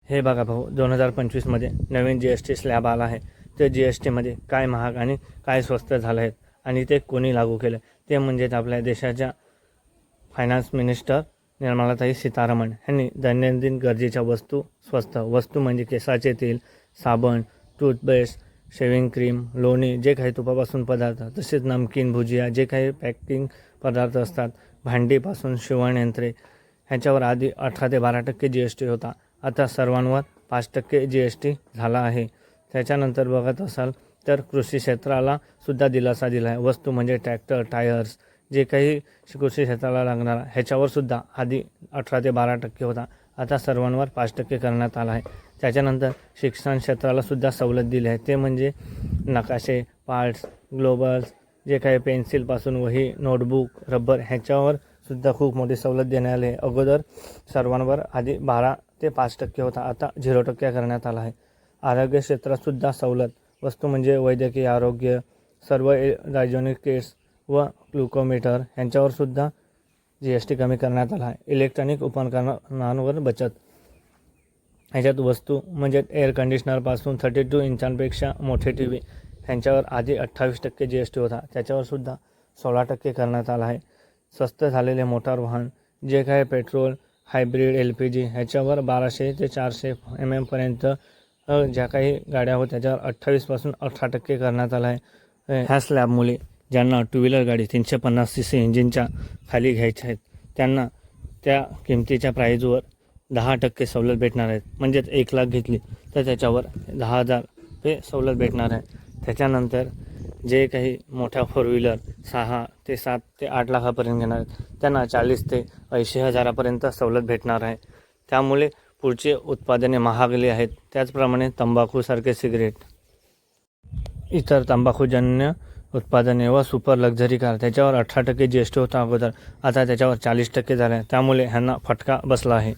हे बघा भाऊ, 2025मध्ये नवीन GST स्लॅब आला आहे. ते GSTमध्ये काय महाग आणि काय स्वस्त झालं आहे आणि ते कोणी लागू केलं ते म्हणजेच आपल्या देशाच्या फायनान्स मिनिस्टर निर्मलाताई सीतारामन यांनी दैनंदिन गरजेच्या वस्तू म्हणजे केसाचे तेल, साबण, टूथपेस्ट, शेविंग क्रीम, लोणी, जे काही तुपापासून पदार्थ, तसेच नमकीन, भुजिया, जे काही पॅकिंग पदार्थ असतात, भांडीपासून शिवणयंत्रे ह्याच्यावर आधी 18 ते 12% GST होता. आता सर्वांवर 5% GST झाला आहे. त्याच्यानंतर बघत असाल तर कृषी क्षेत्राला सुद्धा दिलासा दिला आहे. वस्तू म्हणजे ट्रॅक्टर, टायर्स, जे काही कृषी क्षेत्राला लागणार ह्याच्यावर सुद्धा आधी 18 ते 12% होता. आता सर्वांवर 5% करण्यात आला आहे. त्याच्यानंतर शिक्षण क्षेत्राला सुद्धा सवलत दिली आहे. ते म्हणजे नकाशे, पार्ट्स, ग्लोबल्स, जे काही पेन्सिलपासून वही, नोटबुक, रबर ह्याच्यावर सुद्धा खूप मोठी सवलत देण्यात आली आहे. अगोदर सर्वांवर आधी 12 ते 5% होता, आता 0% करण्यात आला आहे. आरोग्य क्षेत्रात सुद्धा सवलत. वस्तू म्हणजे वैद्यकीय आरोग्य, सर्व इलेक्ट्रॉनिक किट्स व ग्लुकोमीटर यांच्यावर सुद्धा GST कमी करण्यात आला आहे. इलेक्ट्रॉनिक उपकरणांवर बचत. ह्याच्यात वस्तू म्हणजे एअर कंडिशनरपासून 32 इंचांपेक्षा मोठे TV ह्यांच्यावर आधी 28% GST होता, त्याच्यावर सुद्धा 16% करण्यात आला आहे. स्वस्त झालेले मोटार वाहन, जे काही पेट्रोल, हायब्रिड, LPG ह्याच्यावर 1200 ते 400 mm पर्यंत ज्या काही गाड्या होत्या त्याच्यावर 28 पासून 18% करण्यात आला आहे. ह्या स्लॅबमुळे ज्यांना टू व्हीलर गाडी 350 cc इंजिनच्या खाली घ्यायच्या आहेत त्यांना त्या किमतीच्या प्राईजवर 10% सवलत भेटणार आहेत. म्हणजेच 1 लाख घेतली तर त्याच्यावर 10,000 रुपये सवलत भेटणार आहे. त्याच्यानंतर जे काही मोठ्या 4 व्हीलर 6 ते 7 ते 8 लाखापर्यंत घेणार आहेत त्यांना 40 ते 80 हजारापर्यंत सवलत भेटणार आहे. त्यामुळे पुढचे उत्पादने महागली आहेत. त्याचप्रमाणे तंबाखूसारखे सिगरेट, इतर तंबाखूजन्य उत्पादने व सुपर लक्झरी कार त्याच्यावर 18% GST होता अगोदर, आता त्याच्यावर 40% झाला आहे. त्यामुळे ह्यांना फटका बसला आहे.